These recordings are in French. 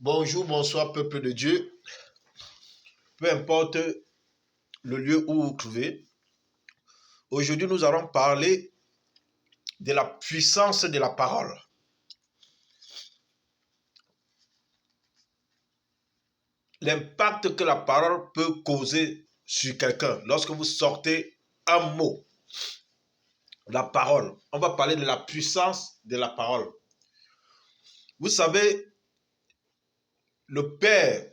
Bonjour, bonsoir, peuple de Dieu. Peu importe le lieu où vous vous trouvez, aujourd'hui nous allons parler de la puissance de la parole. L'impact que la parole peut causer sur quelqu'un lorsque vous sortez un mot. La parole. On va parler de la puissance de la parole. Vous savez, le Père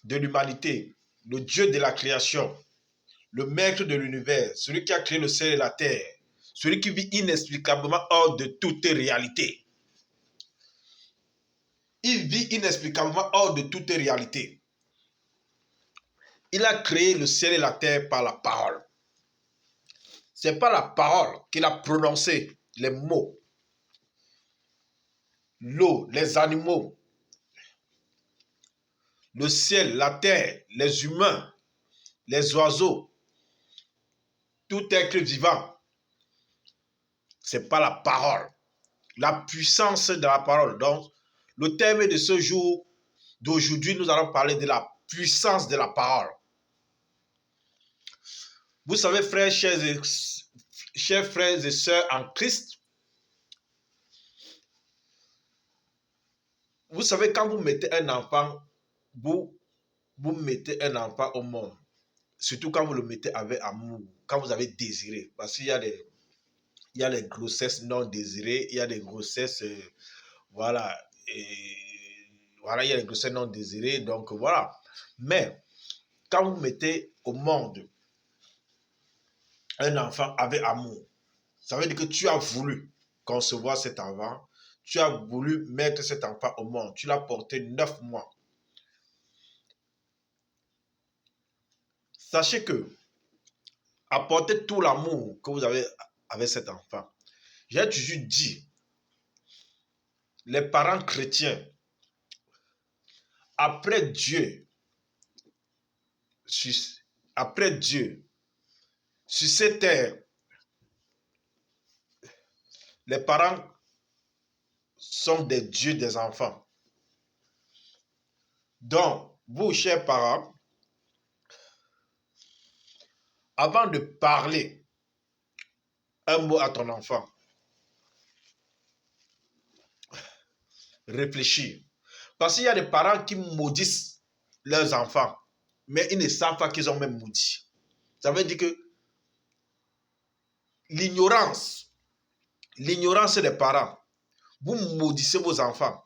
de l'humanité, le Dieu de la création, le maître de l'univers, celui qui a créé le ciel et la terre, celui qui vit inexplicablement hors de toute réalité. Il vit inexplicablement hors de toute réalité. Il a créé le ciel et la terre par la parole. C'est par la parole qu'il a prononcé les mots, l'eau, les animaux, le ciel, la terre, les humains, les oiseaux, tout être vivant. C'est par la parole, la puissance de la parole. Donc, le thème de ce jour, d'aujourd'hui, nous allons parler de la puissance de la parole. Vous savez, frères, chers frères et sœurs en Christ, vous savez, quand vous mettez un enfant, vous mettez un enfant au monde, surtout quand vous le mettez avec amour, quand vous avez désiré, parce qu'il y a les grossesses non désirées, il y a des grossesses, voilà, il y a les grossesses non désirées, donc voilà. Mais quand vous mettez au monde un enfant avec amour, ça veut dire que tu as voulu concevoir cet enfant, tu as voulu mettre cet enfant au monde, tu l'as porté 9 mois. Sachez que apportez tout l'amour que vous avez avec cet enfant. J'ai toujours dit, les parents chrétiens, après Dieu, sur cette terre, les parents sont des dieux des enfants. Donc, vous, chers parents, avant de parler un mot à ton enfant, réfléchis. Parce qu'il y a des parents qui maudissent leurs enfants, mais ils ne savent pas qu'ils ont même maudit. Ça veut dire que l'ignorance des parents, vous maudissez vos enfants.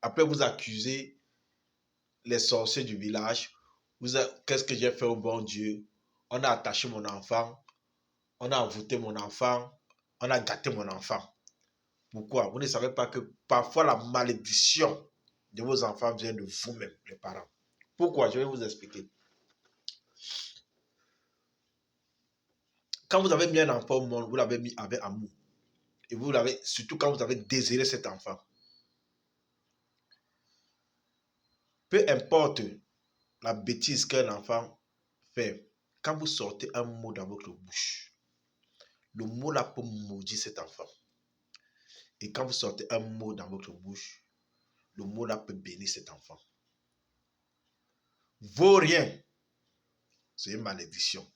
Après, vous accusez les sorciers du village. Qu'est-ce que j'ai fait au bon Dieu? On a attaché mon enfant, on a envoûté mon enfant, on a gâté mon enfant. Pourquoi? Vous ne savez pas que parfois la malédiction de vos enfants vient de vous-même, les parents. Pourquoi? Je vais vous expliquer. Quand vous avez mis un enfant au monde, vous l'avez mis avec amour. Et vous l'avez, surtout quand vous avez désiré cet enfant. Peu importe la bêtise qu'un enfant fait, quand vous sortez un mot dans votre bouche, le mot là peut maudire cet enfant. Et quand vous sortez un mot dans votre bouche, le mot là peut bénir cet enfant. Vaut rien. C'est une malédiction.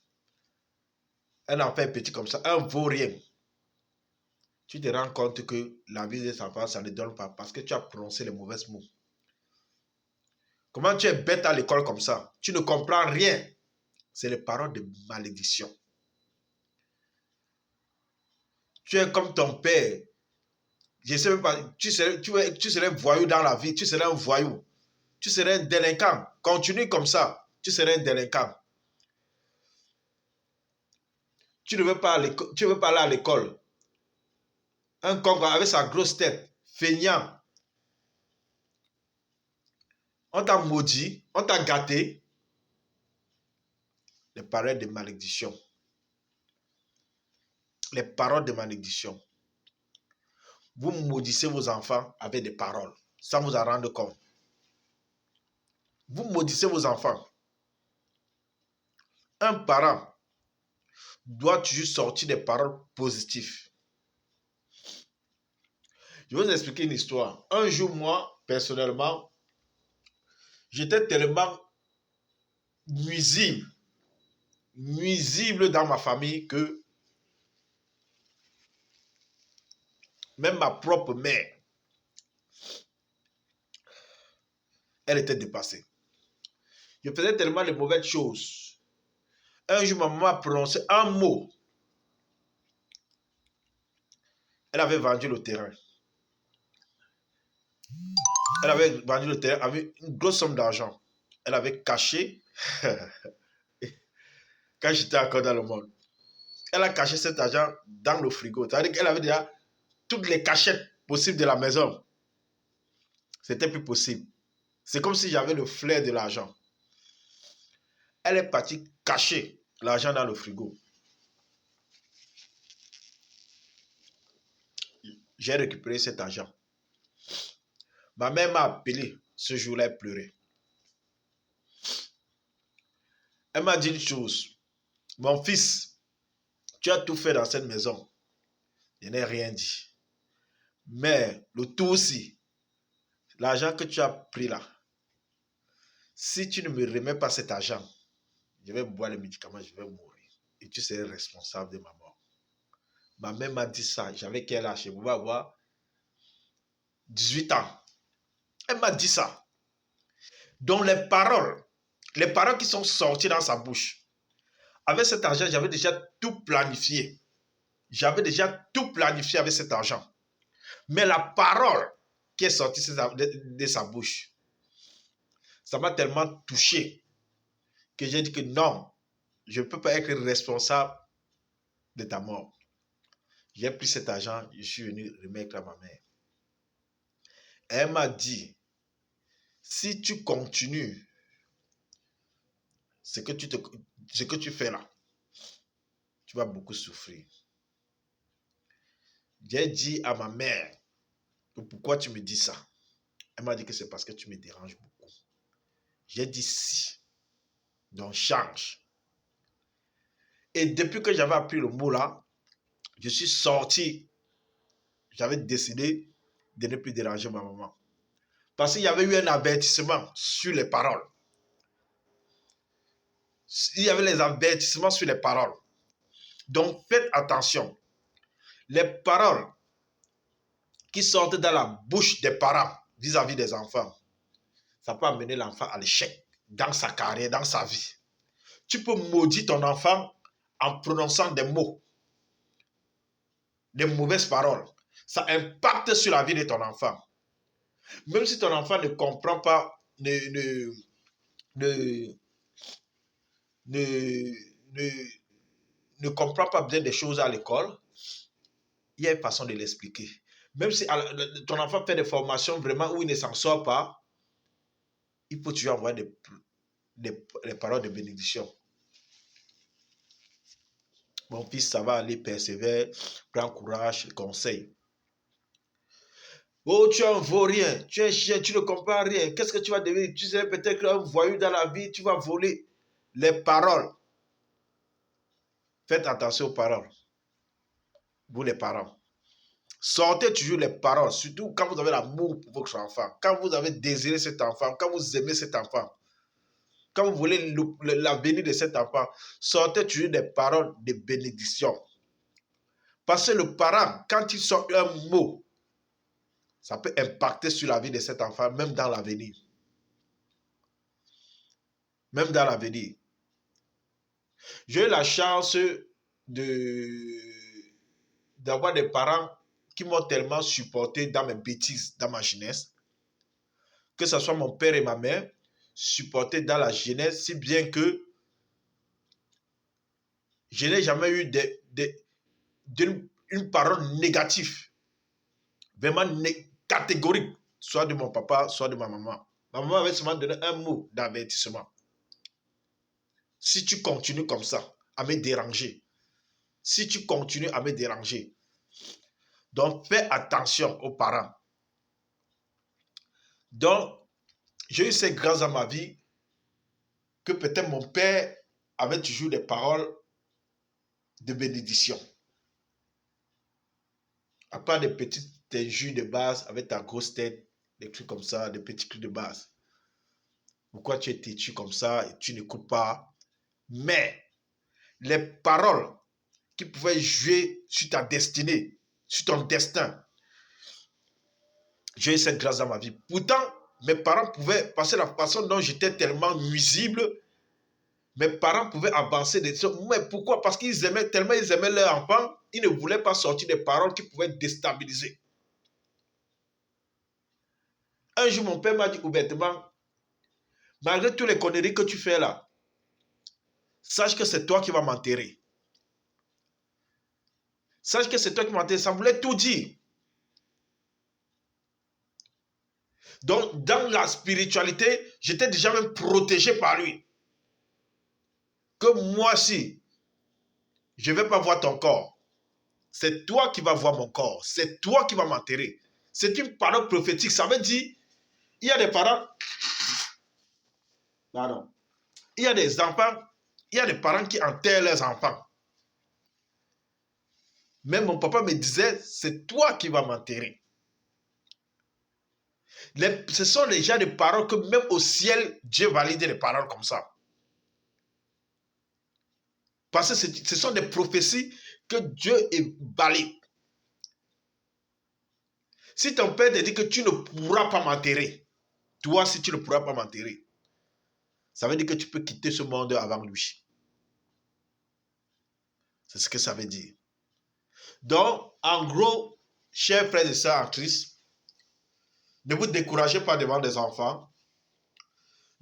Un enfant petit comme ça, un vaut rien. Tu te rends compte que la vie de cet enfant, ça ne donne pas parce que tu as prononcé les mauvais mots. Comment tu es bête à l'école comme ça? Tu ne comprends rien. C'est les paroles de malédiction. Tu es comme ton père. Je ne sais même pas, tu serais voyou dans la vie, tu serais un voyou. Tu serais un délinquant. Continue comme ça, tu serais un délinquant. Tu ne veux pas aller à l'école. Un con avec sa grosse tête, feignant. On t'a maudit, on t'a gâté. Les paroles de malédiction. Les paroles de malédiction. Vous maudissez vos enfants avec des paroles, sans vous en rendre compte. Vous maudissez vos enfants. Un parent doit toujours sortir des paroles positives. Je vais vous expliquer une histoire. Un jour, moi, personnellement, J'étais tellement nuisible, nuisible dans ma famille que même ma propre mère, elle était dépassée. Je faisais tellement de mauvaises choses. Un jour, ma maman a prononcé un mot. Elle avait vendu le terrain. Elle avait vendu le terrain avec une grosse somme d'argent. Elle avait caché, quand j'étais encore dans le monde, elle a caché cet argent dans le frigo. C'est-à-dire qu'elle avait déjà toutes les cachettes possibles de la maison. C'était plus possible. C'est comme si j'avais le flair de l'argent. Elle est partie cacher l'argent dans le frigo. J'ai récupéré cet argent. Ma mère m'a appelé ce jour-là, elle pleurait. Elle m'a dit une chose. Mon fils, tu as tout fait dans cette maison. Je n'ai rien dit. Mais le tout aussi, l'argent que tu as pris là, si tu ne me remets pas cet argent, je vais boire les médicaments, je vais mourir. Et tu serais responsable de ma mort. Ma mère m'a dit ça. J'avais quel âge? Je pouvais avoir 18 ans. Elle m'a dit ça. Donc les paroles qui sont sorties dans sa bouche, avec cet argent, j'avais déjà tout planifié. J'avais déjà tout planifié avec cet argent. Mais la parole qui est sortie de sa bouche, ça m'a tellement touché que j'ai dit que non, je ne peux pas être responsable de ta mort. J'ai pris cet argent, je suis venu remettre à ma mère. Elle m'a dit, si tu continues ce que tu fais là, tu vas beaucoup souffrir. J'ai dit à ma mère, pourquoi tu me dis ça? Elle m'a dit que c'est parce que tu me déranges beaucoup. J'ai dit si, donc change. Et depuis que j'avais appris le mot là, je suis sorti. J'avais décidé de ne plus déranger ma maman. Parce qu'il y avait eu un avertissement sur les paroles. Il y avait les avertissements sur les paroles. Donc faites attention. Les paroles qui sortent dans la bouche des parents vis-à-vis des enfants, ça peut amener l'enfant à l'échec dans sa carrière, dans sa vie. Tu peux maudire ton enfant en prononçant des mots, des mauvaises paroles. Ça impacte sur la vie de ton enfant. Même si ton enfant ne comprend pas, ne, ne comprend pas bien des choses à l'école, il y a une façon de l'expliquer. Même si ton enfant fait des formations vraiment où il ne s'en sort pas, il faut toujours envoyer des paroles de bénédiction. Mon fils, ça va aller, persévère, prends courage, conseil. Oh, tu es un vaurien, tu es un chien, tu ne comprends rien. Qu'est-ce que tu vas devenir? Tu serais peut-être un voyou dans la vie, tu vas voler. Les paroles. Faites attention aux paroles. Vous les parents. Sortez toujours les paroles, surtout quand vous avez l'amour pour votre enfant, quand vous avez désiré cet enfant, quand vous aimez cet enfant, quand vous voulez l'avenir de cet enfant, sortez toujours des paroles de bénédiction. Parce que le parent, quand il sort un mot, ça peut impacter sur la vie de cet enfant, même dans l'avenir. Même dans l'avenir. J'ai eu la chance d'avoir des parents qui m'ont tellement supporté dans mes bêtises, dans ma jeunesse, que ce soit mon père et ma mère, supportés dans la jeunesse, si bien que je n'ai jamais eu une parole négative, vraiment catégorique, soit de mon papa, soit de ma maman. Ma maman avait seulement donné un mot d'avertissement. Si tu continues comme ça, à me déranger, si tu continues à me déranger, donc fais attention aux parents. Donc, j'ai eu ces grâces dans ma vie que peut-être mon père avait toujours des paroles de bénédiction. À part des petites injures de base avec ta grosse tête, des trucs comme ça, des petits trucs de base. Pourquoi tu es têtu comme ça et tu n'écoutes pas? Mais les paroles qui pouvaient jouer sur ta destinée, sur ton destin, j'ai eu cette grâce dans ma vie. Pourtant, mes parents pouvaient, parce que la façon dont j'étais tellement nuisible, mes parents pouvaient avancer des choses. Mais pourquoi? Parce qu'ils aimaient tellement, ils aimaient leur enfant, ils ne voulaient pas sortir des paroles qui pouvaient déstabiliser. Un jour, mon père m'a dit ouvertement, malgré toutes les conneries que tu fais là, sache que c'est toi qui vas m'enterrer. Sache que c'est toi qui vas m'enterrer. Ça voulait tout dire. Donc, dans la spiritualité, j'étais déjà même protégé par lui. Que moi, si je ne vais pas voir ton corps, c'est toi qui vas voir mon corps. C'est toi qui vas m'enterrer. C'est une parole prophétique. Ça veut dire, il y a des parents, pardon, il y a des enfants, il y a des parents qui enterrent leurs enfants. Même mon papa me disait, c'est toi qui vas m'enterrer. Ce sont déjà des paroles que même au ciel, Dieu valide les paroles comme ça. Parce que ce sont des prophéties que Dieu valide. Si ton père te dit que tu ne pourras pas m'enterrer, toi, si tu ne pourras pas m'enterrer, ça veut dire que tu peux quitter ce monde avant lui. C'est ce que ça veut dire. Donc, en gros, chers frères et sœurs en Christ, ne vous découragez pas devant des enfants.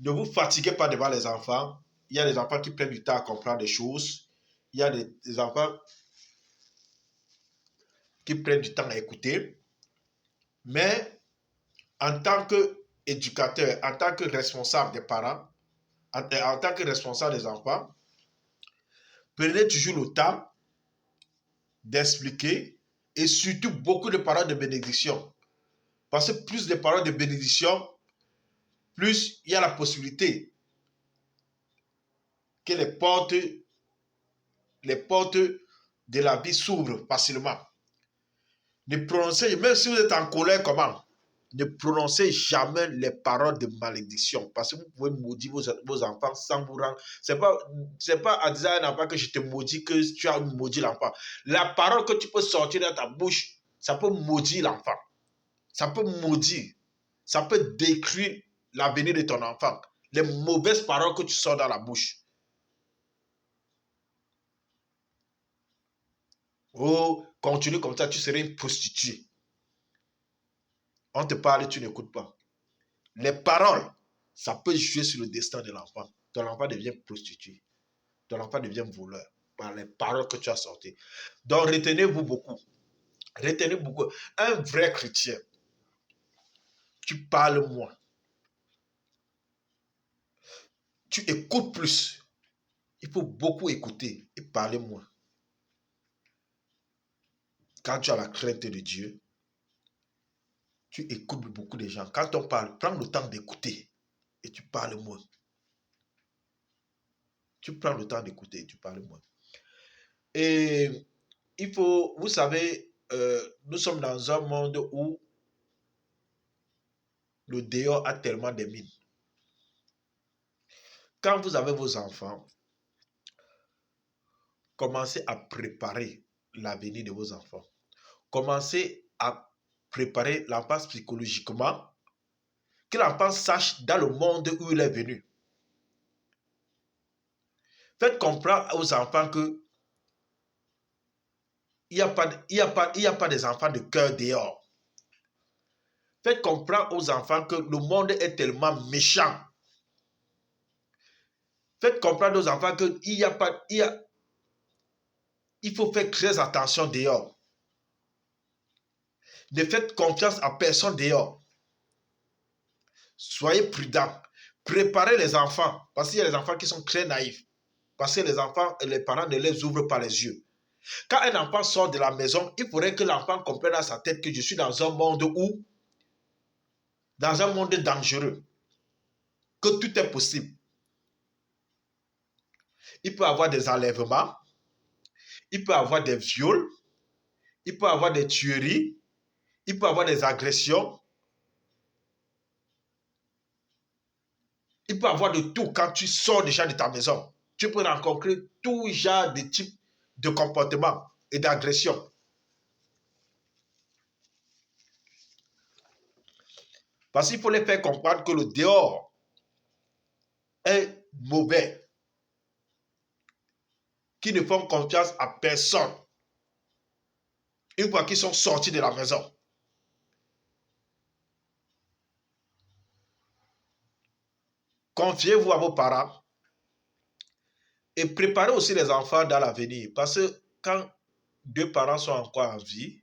Ne vous fatiguez pas devant les enfants. Il y a des enfants qui prennent du temps à comprendre des choses. Il y a des enfants qui prennent du temps à écouter. Mais en tant qu'éducateur, en tant que responsable des parents, en tant que responsable des enfants, prenez toujours le temps d'expliquer et surtout beaucoup de paroles de bénédiction. Parce que plus de paroles de bénédiction, plus il y a la possibilité que les portes de la vie s'ouvrent facilement. Ne prononcez, même si vous êtes en colère, comment? Ne prononcez jamais les paroles de malédiction parce que vous pouvez maudire vos enfants sans vous rendre. Ce n'est pas en disant à un enfant que je te maudis que tu as maudit l'enfant. La parole que tu peux sortir dans ta bouche, ça peut maudire l'enfant. Ça peut maudire. Ça peut détruire l'avenir de ton enfant. Les mauvaises paroles que tu sors dans la bouche. Oh, continue comme ça, tu serais une prostituée. On te parle et tu n'écoutes pas. Les paroles, ça peut jouer sur le destin de l'enfant. Ton enfant devient prostitué. Ton enfant devient voleur par les paroles que tu as sorties. Donc, retenez-vous beaucoup. Retenez beaucoup. Un vrai chrétien, tu parles moins. Tu écoutes plus. Il faut beaucoup écouter et parler moins. Quand tu as la crainte de Dieu, tu écoutes beaucoup de gens. Quand on parle, prends le temps d'écouter et tu parles moins. Tu prends le temps d'écouter et tu parles moins. Et il faut, vous savez, nous sommes dans un monde où le dehors a tellement de mines. Quand vous avez vos enfants, commencez à préparer l'avenir de vos enfants. Commencez à préparer l'enfant psychologiquement, que l'enfant sache dans le monde où il est venu. Faites comprendre aux enfants que il n'y a pas des enfants de cœur dehors. Faites comprendre aux enfants que le monde est tellement méchant. Faites comprendre aux enfants que il faut faire très attention dehors. Ne faites confiance à personne dehors. Soyez prudents. Préparez les enfants. Parce qu'il y a des enfants qui sont très naïfs. Parce que les enfants, les parents ne les ouvrent pas les yeux. Quand un enfant sort de la maison, il faudrait que l'enfant comprenne dans sa tête que je suis dans un monde où, dans un monde dangereux, que tout est possible. Il peut y avoir des enlèvements, il peut y avoir des viols, il peut y avoir des tueries, il peut y avoir des agressions, Il peut y avoir de tout quand tu sors déjà de ta maison. Tu peux rencontrer tout genre de type de comportement et d'agression. Parce qu'il faut les faire comprendre que le dehors est mauvais, qui ne font confiance à personne une fois qu'ils sont sortis de la maison. Confiez-vous à vos parents et préparez aussi les enfants dans l'avenir. Parce que quand deux parents sont encore en vie,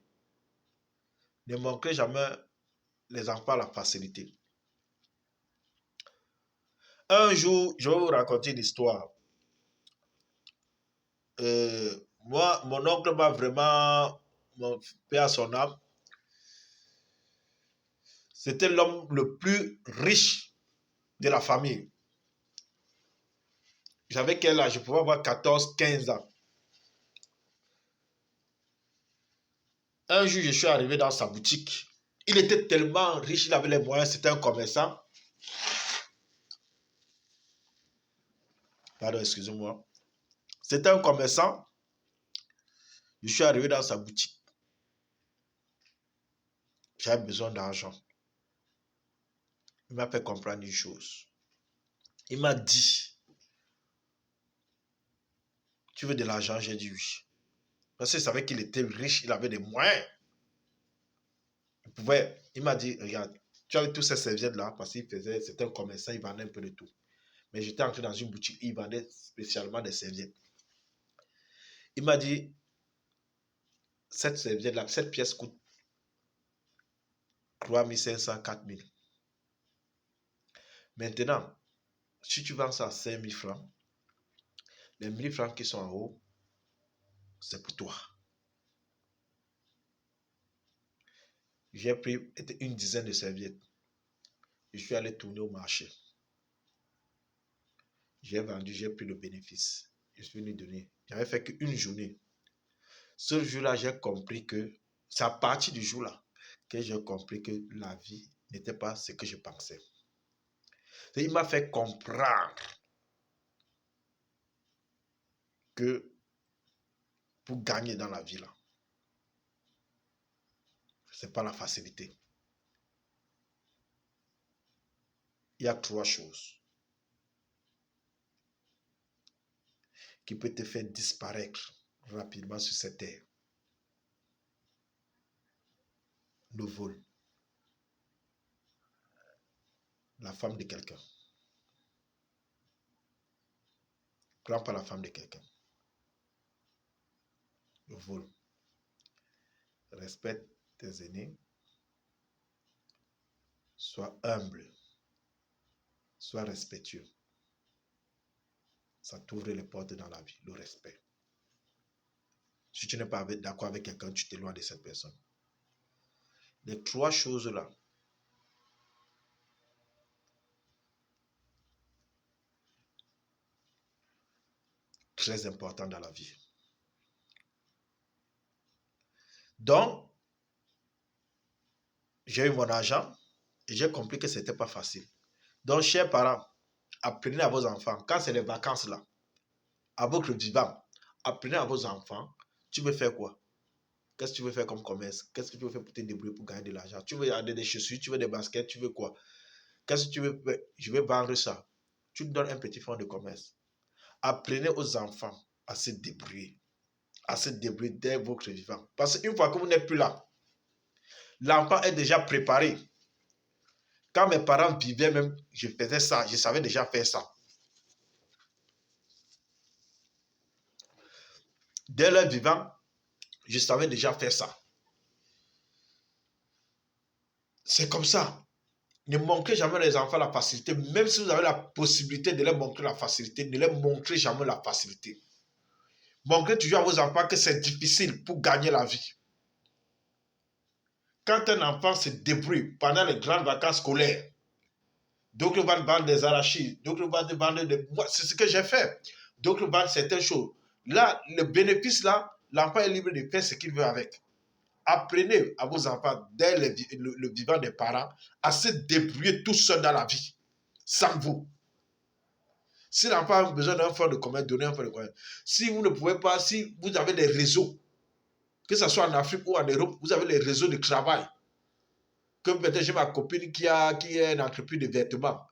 ne manquez jamais les enfants la facilité. Un jour, je vais vous raconter une histoire. Moi, mon oncle m'a vraiment, mon père à son âme, c'était l'homme le plus riche de la famille. J'avais quel âge? Je pouvais avoir 14, 15 ans. Un jour, je suis arrivé dans sa boutique. Il était tellement riche, il avait les moyens, c'était un commerçant. Pardon, excusez-moi. C'était un commerçant. Je suis arrivé dans sa boutique. J'avais besoin d'argent. Il m'a fait comprendre une chose. Il m'a dit, tu veux de l'argent? J'ai dit oui. Parce qu'il savait qu'il était riche, il avait des moyens. Il m'a dit, regarde, tu avais tous ces serviettes-là, parce qu'il faisait, c'était un commerçant, il vendait un peu de tout. Mais j'étais entré dans une boutique, il vendait spécialement des serviettes. Il m'a dit, cette serviette-là, cette pièce coûte 3500, 4000. Maintenant, si tu vends ça à 5000 francs, les 1000 francs qui sont en haut, c'est pour toi. J'ai pris une dizaine de serviettes. Je suis allé tourner au marché. J'ai vendu, j'ai pris le bénéfice. Je suis venu donner. J'avais fait qu'une journée. Ce jour-là, j'ai compris que, c'est à partir du jour-là que j'ai compris que la vie n'était pas ce que je pensais. Il m'a fait comprendre que pour gagner dans la vie, là, ce n'est pas la facilité. Il y a 3 choses qui peuvent te faire disparaître rapidement sur cette terre. Le vol, la femme de quelqu'un. Prends pas la femme de quelqu'un. Le vol. Respecte tes aînés. Sois humble. Sois respectueux. Ça t'ouvre les portes dans la vie, le respect. Si tu n'es pas d'accord avec quelqu'un, tu t'éloignes de cette personne. Les 3 choses-là, très important dans la vie. Donc, j'ai eu mon argent et j'ai compris que ce n'était pas facile. Donc, chers parents, apprenez à vos enfants, quand c'est les vacances là, à votre vivant, apprenez à vos enfants, tu veux faire quoi? Qu'est-ce que tu veux faire comme commerce? Qu'est-ce que tu veux faire pour te débrouiller pour gagner de l'argent? Tu veux acheter des chaussures, tu veux des baskets, tu veux quoi? Qu'est-ce que tu veux? Je vais vendre ça. Tu te donnes un petit fonds de commerce. Apprenez aux enfants à se débrouiller dès votre vivant. Parce qu'une fois que vous n'êtes plus là, l'enfant est déjà préparé. Quand mes parents vivaient même, je faisais ça, je savais déjà faire ça. Dès leur vivant, je savais déjà faire ça. C'est comme ça. Ne montrez jamais les enfants la facilité. Même si vous avez la possibilité de leur montrer la facilité, ne leur montrez jamais la facilité. Montrez toujours à vos enfants que c'est difficile pour gagner la vie. Quand un enfant se débrouille pendant les grandes vacances scolaires, d'autres vont vendre des arachides, d'autres vont vendre des... Moi, c'est ce que j'ai fait. D'autres vendent certaines choses. Là, le bénéfice, là, l'enfant est libre de faire ce qu'il veut avec. Apprenez à vos enfants, dès le vivant des parents, à se débrouiller tout seul dans la vie, sans vous. Si l'enfant a besoin d'un fonds de commerce, donnez un fonds de commerce. Si vous ne pouvez pas, si vous avez des réseaux, que ce soit en Afrique ou en Europe, vous avez les réseaux de travail. Comme peut-être j'ai ma copine qui est une entreprise de vêtements.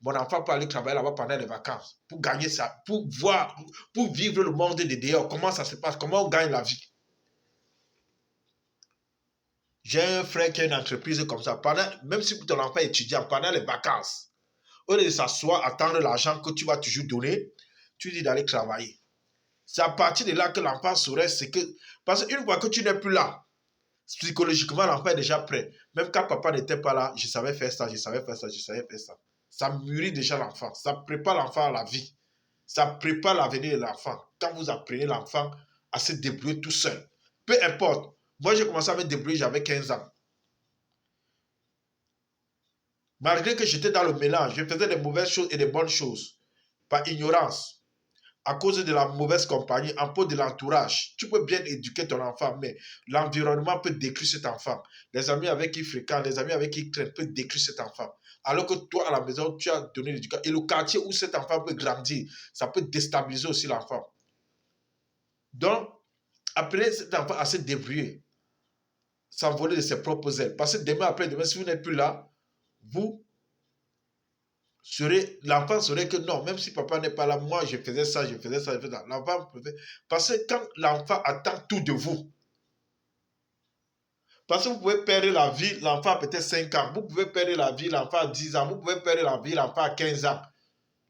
Mon enfant peut aller travailler là-bas pendant les vacances pour gagner ça, pour voir, pour vivre le monde de dehors. Comment ça se passe, comment on gagne la vie. J'ai un frère qui a une entreprise comme ça. Même si ton enfant est étudiant, pendant les vacances, au lieu de s'asseoir, attendre l'argent que tu vas toujours donner, tu dis d'aller travailler. C'est à partir de là que l'enfant saurait ce que... Parce qu'une fois que tu n'es plus là, psychologiquement, l'enfant est déjà prêt. Même quand papa n'était pas là, je savais faire ça, je savais faire ça, je savais faire ça. Ça mûrit déjà l'enfant. Ça prépare l'enfant à la vie. Ça prépare l'avenir de l'enfant. Quand vous apprenez l'enfant à se débrouiller tout seul. Peu importe. Moi, j'ai commencé à me débrouiller, j'avais 15 ans. Malgré que j'étais dans le mélange, je faisais des mauvaises choses et des bonnes choses. Par ignorance. À cause de la mauvaise compagnie, en cause de l'entourage. Tu peux bien éduquer ton enfant, mais l'environnement peut détruire cet enfant. Les amis avec qui il fréquente, les amis avec qui il traîne peuvent détruire cet enfant. Alors que toi, à la maison, tu as donné l'éducation. Et le quartier où cet enfant peut grandir, ça peut déstabiliser aussi l'enfant. Donc, apprenez cet enfant à se débrouiller, s'envoler de ses propres ailes. Parce que demain, après demain, si vous n'êtes plus là, l'enfant saurait que non, même si papa n'est pas là, moi je faisais ça, je faisais ça, je faisais ça. L'enfant faisait. Parce que quand l'enfant attend tout de vous, parce que vous pouvez perdre la vie, l'enfant a peut-être 5 ans, vous pouvez perdre la vie, l'enfant a 10 ans, vous pouvez perdre la vie, l'enfant a 15 ans.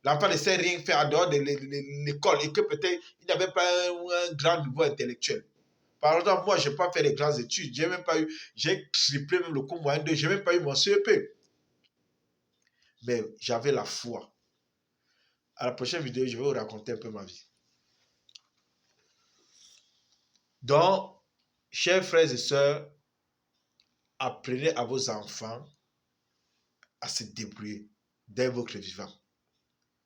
L'enfant ne sait rien faire en dehors de l'école et que peut-être il n'avait pas un grand niveau intellectuel. Par exemple, moi, je n'ai pas fait les grandes études, j'ai même pas eu, j'ai triplé même le cours moyen 2, je n'ai même pas eu mon CEP. Mais j'avais la foi. À la prochaine vidéo, je vais vous raconter un peu ma vie. Donc, chers frères et sœurs, apprenez à vos enfants à se débrouiller dès votre vivant.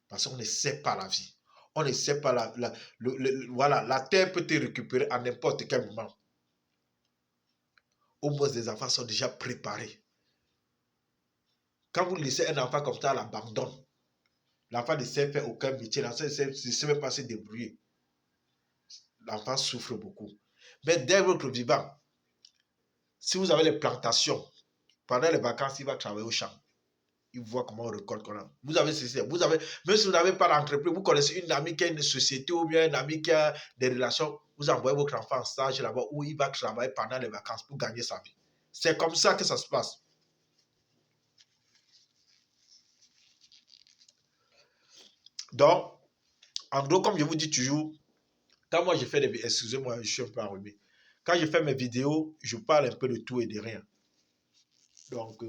Parce qu'on ne sait pas la vie. On ne sait pas voilà, la terre peut te récupérer à n'importe quel moment. Au moins, les enfants sont déjà préparés. Quand vous laissez un enfant comme ça à l'abandon, l'enfant ne sait faire aucun métier, l'enfant ne sait même pas se débrouiller. L'enfant souffre beaucoup. Mais dès votre vivant, si vous avez les plantations, pendant les vacances, il va travailler au champ. Il voit comment on récolte. Vous avez ceci, même si vous n'avez pas d'entreprise, vous connaissez une amie qui a une société ou bien une amie qui a des relations, vous envoyez votre enfant en stage là-bas où il va travailler pendant les vacances pour gagner sa vie. C'est comme ça que ça se passe. Donc, en gros, comme je vous dis toujours, quand moi je fais des... Excusez-moi, je suis un peu enrhumé. Quand je fais mes vidéos, je parle un peu de tout et de rien. Donc,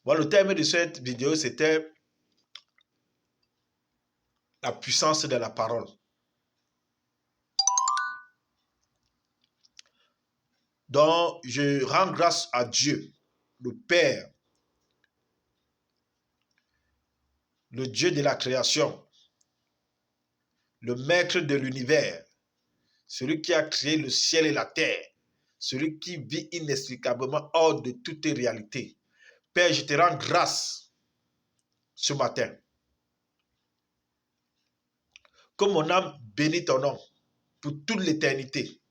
voilà, le thème de cette vidéo, c'était la puissance de la parole. Donc, je rends grâce à Dieu, le Père, le Dieu de la création, le maître de l'univers, celui qui a créé le ciel et la terre, celui qui vit inexplicablement hors de toute réalité. Père, je te rends grâce ce matin. Que mon âme bénisse ton nom pour toute l'éternité,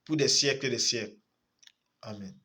pour des siècles et des siècles. Amen.